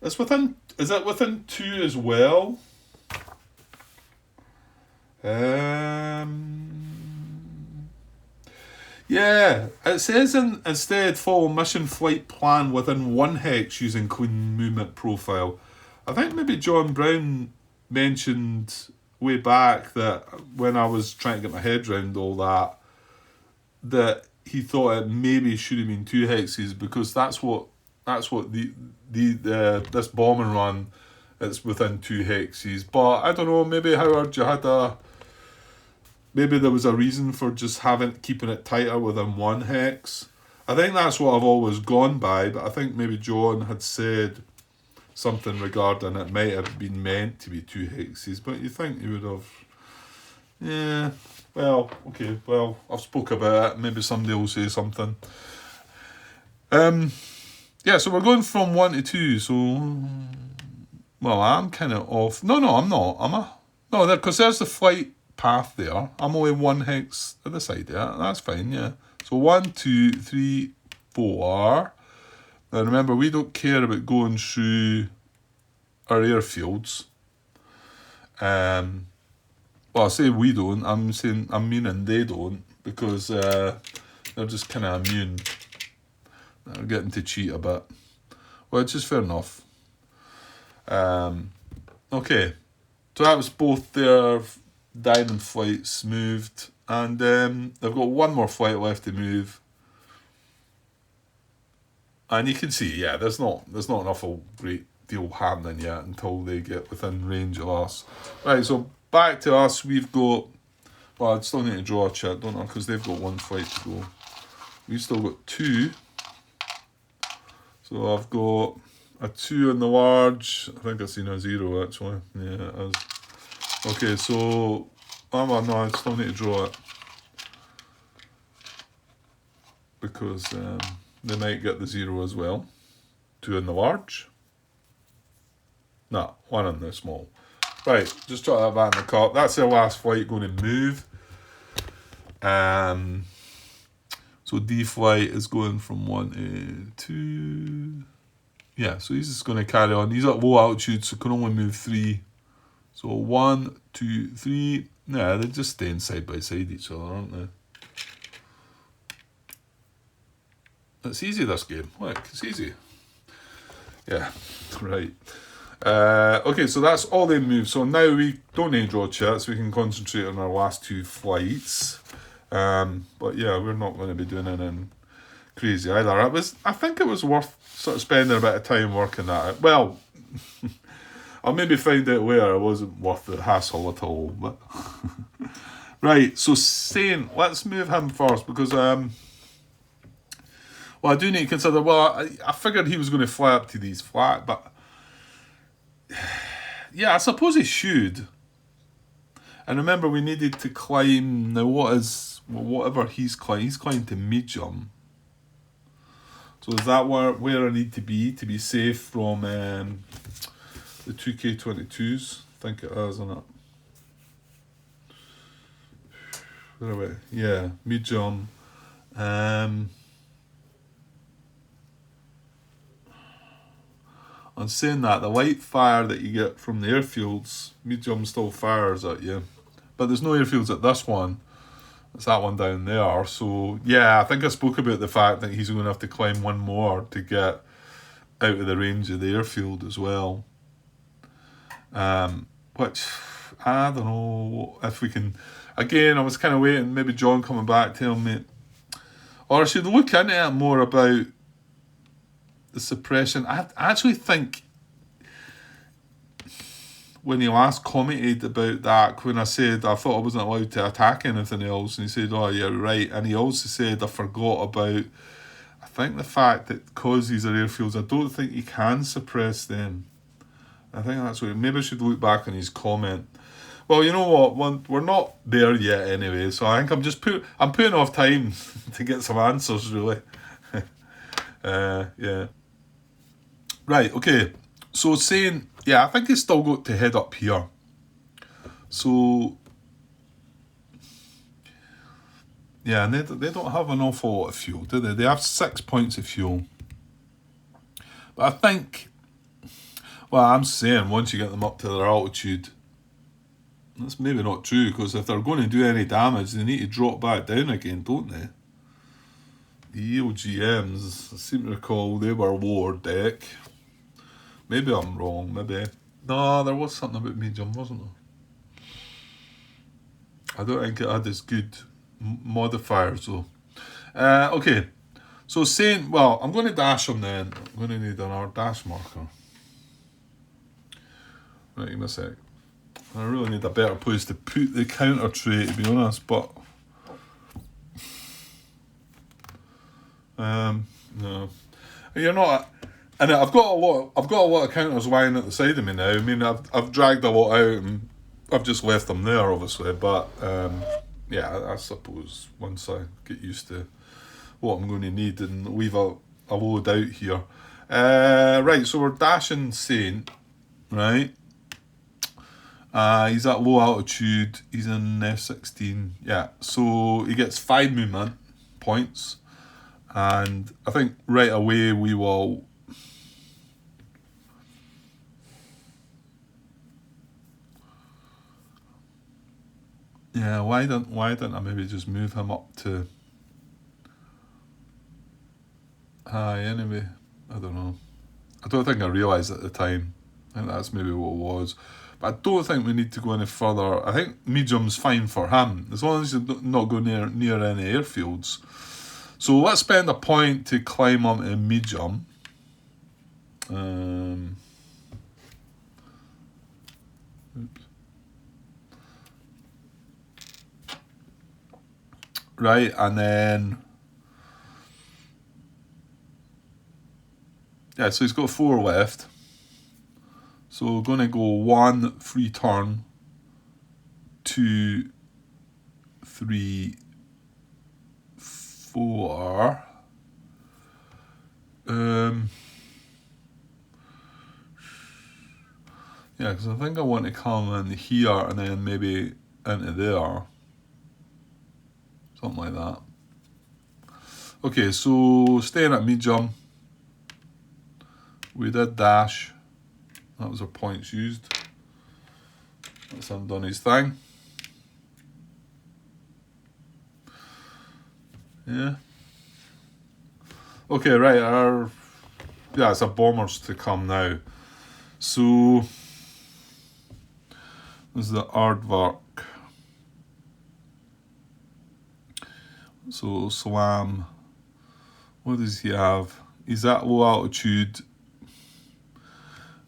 Is it within 2 as well? Yeah, it says instead follow mission flight plan within 1 hex using Queen movement profile. I think maybe John Brown mentioned way back that when I was trying to get my head around all that he thought it maybe should have been 2 hexes because that's what this bombing run, it's within 2 hexes. But I don't know, maybe Howard, maybe there was a reason for just keeping it tighter within 1 hex. I think that's what I've always gone by, but I think maybe John had said something regarding it might have been meant to be 2 hexes, but you think he would have... Yeah, well, okay, well, I've spoke about it, maybe somebody will say something. Yeah, so we're going from 1 to 2, so... Well, I'm kind of off. No, I'm not, am I? No, because there's the flight path there. I'm only 1 hex at the side there. That's fine, yeah. So 1, 2, 3, 4. Now remember, we don't care about going through our airfields. Well, I say we don't. I'm meaning they don't because they're just kind of immune. They're getting to cheat a bit, which is fair enough. Okay, so that was both their diamond flights moved, and they've got 1 more flight left to move. And you can see, yeah, there's not enough of great deal happening yet until they get within range of us. Right, so back to us. We've got, well, I still need to draw a chit, don't I? Because they've got 1 flight to go. We've still got 2. So I've got a 2 in the large. I think I've seen a 0 actually. Yeah, it is. Okay, so no, I still need to draw it. Because they might get the 0 as well. 2 in the large. No, 1 in the small. Right, just try that in the cup. That's their last flight going to move. So D flight is going from 1 to 2. Yeah, so he's just going to carry on. He's at low altitude, so can only move 3. So 1, 2, 3. Yeah, they're just staying side by side each other, aren't they? It's easy, this game. Look, it's easy. Yeah, right. Okay, so that's all they move. So now we don't need to draw chits. We can concentrate on our last 2 flights. But yeah, we're not going to be doing anything crazy either. I think it was worth sort of spending a bit of time working that out. Well, I'll maybe find out where it wasn't worth the hassle at all. But right, so Saint, let's move him first because well, I do need to consider. Well, I figured he was going to fly up to these flat, but yeah, I suppose he should. And remember, we needed to climb. Now, whatever he's climbed to medium. So is that where I need to be safe from the 2K22s? I think it is, isn't it? Where are we? Yeah, medium. On saying that, the light fire that you get from the airfields, medium still fires at you. But there's no airfields at this one. It's that one down there. So, yeah, I think I spoke about the fact that he's going to have to climb 1 more to get out of the range of the airfield as well. Which, I don't know if we can... Again, I was kind of waiting, maybe John coming back telling me... Or I should look into it more about the suppression. I actually think when he last commented about that, when I said I thought I wasn't allowed to attack anything else, and he said, oh yeah, right, and he also said I forgot about, I think the fact that because these are airfields, I don't think you can suppress them. I think that's what, maybe I should look back on his comment. Well, you know what, we're not there yet anyway, so I think I'm putting off time to get some answers, really. Yeah. Right, okay. So saying, yeah, I think he's still got to head up here. So, yeah, and they don't have an awful lot of fuel, do they? They have 6 points of fuel. But I think, well, I'm saying once you get them up to their altitude, that's maybe not true, because if they're going to do any damage, they need to drop back down again, don't they? The EOGMs, I seem to recall they were lower deck. Maybe I'm wrong, maybe. No, there was something about medium, wasn't there? I don't think it had as good modifiers, though. Okay, so saying, well, I'm going to dash him then. I'm going to need another dash marker. Right, give me a sec. I really need a better place to put the counter tray, to be honest, but... no. You're not... And I've got a lot of counters lying at the side of me now. I mean, I've dragged a lot out and I've just left them there, obviously. But yeah, I suppose once I get used to what I'm going to need and leave a load out here. Right, so we're dashing Saint, right? He's at low altitude. He's in F-16. Yeah, so he gets 5 movement points, and I think right away we will. Yeah, why didn't I maybe just move him up to high anyway? I don't know. I don't think I realised at the time. I think that's maybe what it was. But I don't think we need to go any further. I think medium's fine for him, as long as you not go near any airfields. So let's spend a point to climb onto medium. right? And then, yeah, so he's got 4 left. So we're going to go 1 free turn, 2, 3, 4. Yeah, because I think I want to come in here and then maybe into there. Something like that. Okay, so staying at medium. We did dash. That was our points used. That's him done his thing. Yeah. Okay, right, it's a bombers to come now. So this is the aardvark. So Slam, what does he have? He's at low altitude.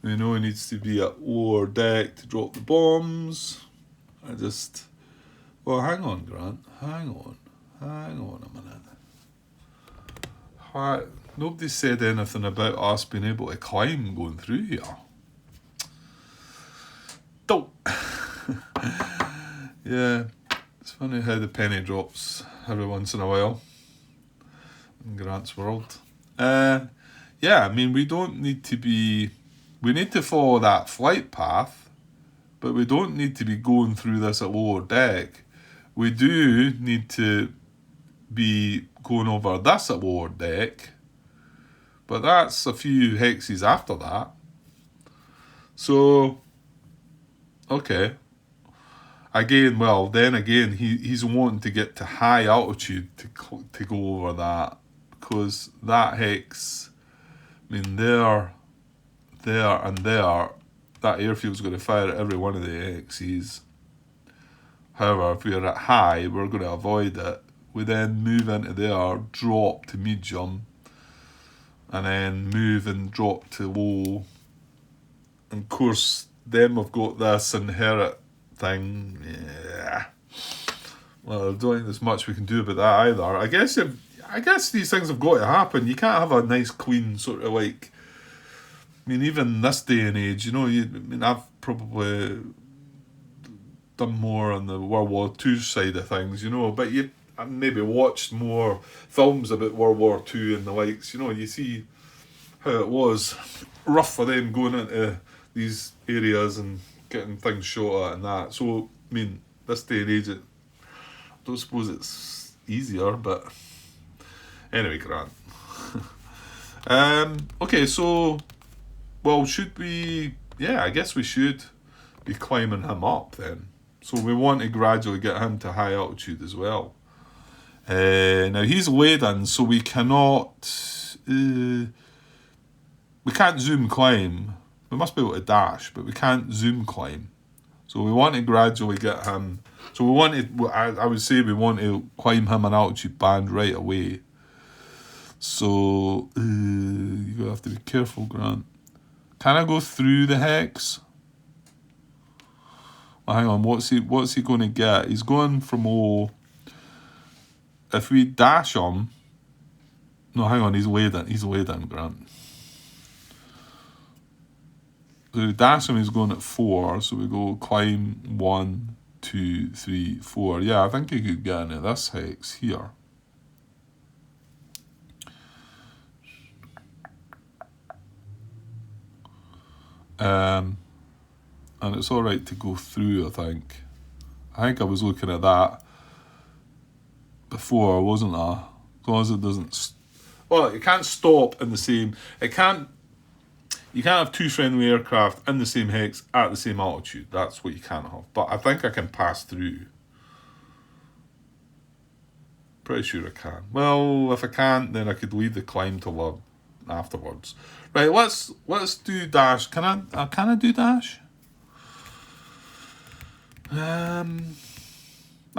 We know he needs to be at lower deck to drop the bombs. Well, hang on, Grant. Hang on a minute. Nobody said anything about us being able to climb going through here. Dope. Yeah, it's funny how the penny drops every once in a while in Grant's world. Yeah, I mean, we need to follow that flight path, but we don't need to be going through this at lower deck. We do need to be going over this at lower deck, but that's a few hexes after that. So, okay. Again, he's wanting to get to high altitude to go over that, because that hex, I mean, there, and there, that airfield's going to fire at every one of the hexes. However, if we're at high, we're going to avoid it. We then move into there, drop to medium, and then move and drop to low. And of course, then we've got this inherit thing. Yeah. Well, I don't think there's much we can do about that either. I guess these things have got to happen. You can't have a nice, clean sort of like. I mean, even this day and age, I've probably done more on the World War II side of things, but I've maybe watched more films about World War II and the likes. You see how it was rough for them going into these areas and getting things shot at and that. So, I mean, this day and age, I don't suppose it's easier, but anyway, Grant. Okay, so, well, should we... Yeah, I guess we should be climbing him up then. So we want to gradually get him to high altitude as well. Now, he's laden, so we cannot... we can't zoom climb. We must be able to dash, but we can't zoom climb. So we want to gradually get him... So we want to... I would say we want to climb him an altitude band right away. So you're going to have to be careful, Grant. Can I go through the hex? Well, hang on, what's he going to get? He's going from O. If we dash him... No, hang on, he's laden, Grant. So we dash him, he's going at 4, so we go climb 1, 2, 3, 4. Yeah, I think he could get into this hex here. And it's alright to go through, I think. I was looking at that before, wasn't I? As long as it doesn't... Well, it can't stop in the same... You can't have 2 friendly aircraft in the same hex at the same altitude. That's what you can't have. But I think I can pass through. Pretty sure I can. Well, if I can't, then I could leave the climb till afterwards. Right, let's do dash. Can I do dash? I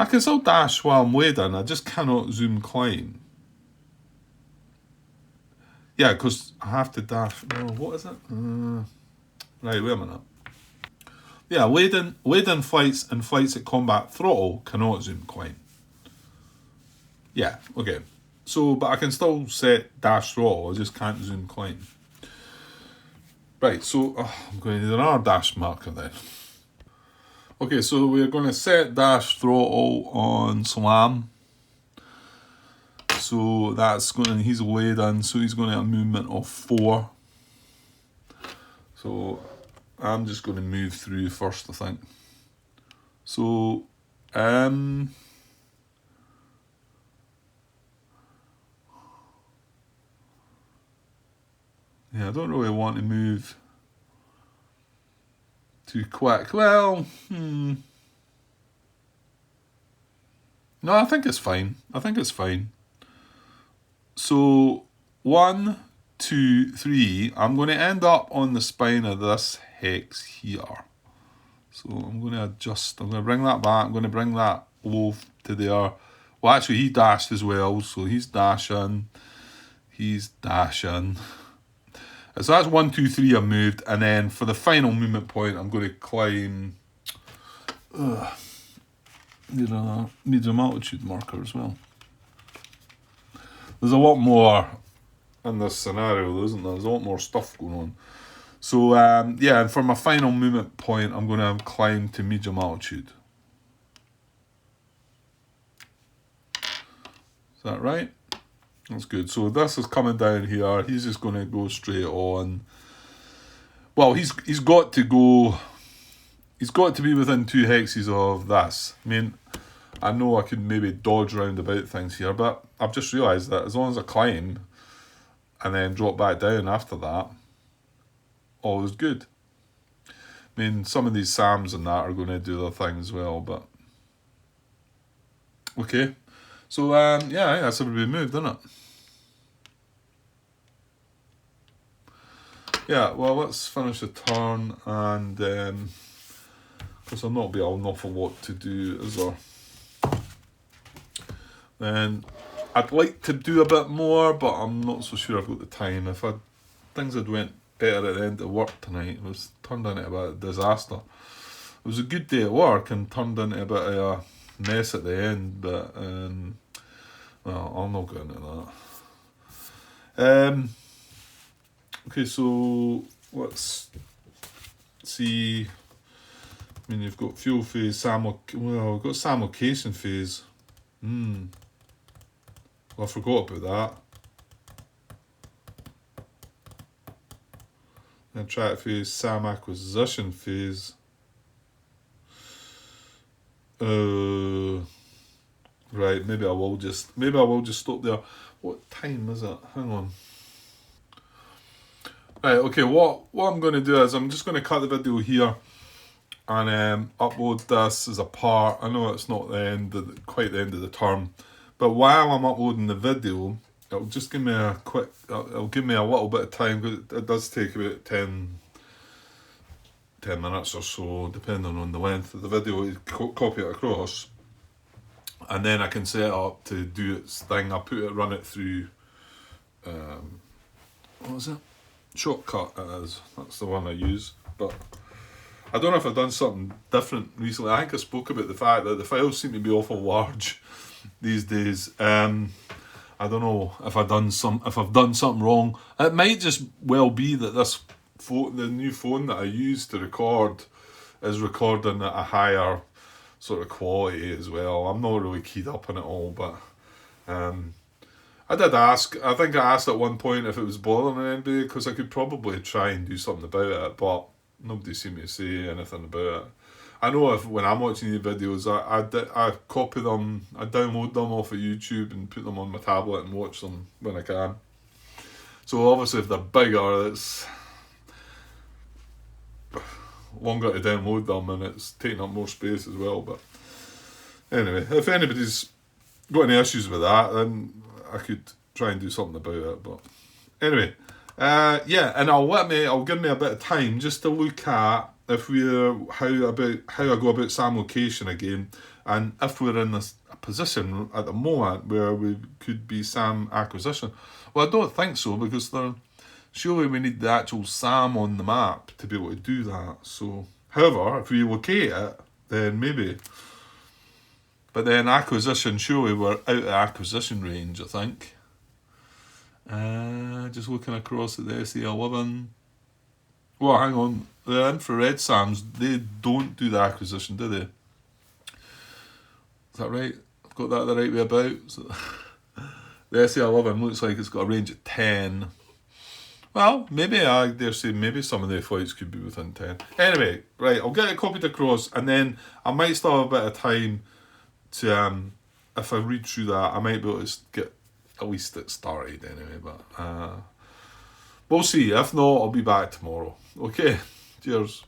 can still dash while I'm laden. I just cannot zoom climb. Yeah, because I have to dash. Oh, what is it? Right, wait a minute. Yeah, laden flights and flights at combat throttle cannot zoom climb. Yeah, okay. So, but I can still set dash throttle, I just can't zoom climb. Right, so I'm going to need another dash marker then. Okay, so we're going to set dash throttle on slam. So that's going to, he's way done, so he's going to have a movement of 4. So I'm just going to move through first, I think. So, yeah, I don't really want to move too quick. Well, no, I think it's fine. I think it's fine. So 1, 2, 3. I'm going to end up on the spine of this hex here. So I'm going to adjust. I'm going to bring that back. I'm going to bring that low to there. Well, actually, he dashed as well. So he's dashing. He's dashing. So that's 1, 2, 3 I moved. And then for the final movement point, I'm going to climb. Need a medium altitude marker as well. There's a lot more in this scenario, isn't there? There's a lot more stuff going on. So, yeah, and for my final movement point, I'm going to climb to medium altitude. Is that right? That's good. So this is coming down here. He's just going to go straight on. Well, he's got to go. He's got to be within 2 hexes of this. I mean, I know I could maybe dodge around about things here, but I've just realised that as long as I climb and then drop back down after that, all is good. I mean, some of these SAMs and that are going to do their thing as well, but okay. So, yeah, that's everybody moved, isn't it? Yeah, well, let's finish the turn, and because there'll not be an awful lot to do, is there? Then I'd like to do a bit more, but I'm not so sure I've got the time. If things had went better at the end of work tonight, it was turned into a bit of a disaster. It was a good day at work and turned into a bit of a mess at the end, but well, I'll not go into that. Okay, so let's see. I mean, you've got fuel phase, well, we've got simulcation phase. Well, I forgot about that. Then track phase, SAM acquisition phase. Right, maybe I will just stop there. What time is it? Hang on. Right, okay, what I'm going to do is I'm just going to cut the video here and upload this as a part. I know it's not quite the end of the term, but while I'm uploading the video, it'll just give me it'll give me a little bit of time, because it does take about 10 minutes or so, depending on the length of the video, to copy it across. And then I can set it up to do its thing. Run it through, what was it? Shortcut it is. That's the one I use. But I don't know if I've done something different recently. I think I spoke about the fact that the files seem to be awful large these days. I don't know if I've done something wrong. It might just well be that the new phone that I use to record is recording at a higher sort of quality as well. I'm not really keyed up on it all, but I did ask. I think I asked at one point if it was bothering anybody, because I could probably try and do something about it, but nobody seemed to say anything about it. I know when I'm watching these videos, I copy them, I download them off of YouTube and put them on my tablet and watch them when I can. So obviously if they're bigger, it's longer to download them and it's taking up more space as well. But anyway, if anybody's got any issues with that, then I could try and do something about it. But anyway, yeah, and I'll give me a bit of time just to look at how I go about SAM location again, and if we're in a position at the moment where we could be SAM acquisition. Well, I don't think so, because surely we need the actual SAM on the map to be able to do that. So, however, if we locate it, then maybe But then acquisition, surely we're out of acquisition range, I think. Just looking across at the SA11. Well, hang on. The infrared SAMs, they don't do the acquisition, do they? Is that right? I've got that the right way about. So the SA11 looks like it's got a range of 10. Well, maybe I dare say maybe some of the flights could be within 10. Anyway, right, I'll get it copied across, and then I might still have a bit of time to, if I read through that, I might be able to get at least it started anyway, but we'll see. If not, I'll be back tomorrow. Okay, cheers.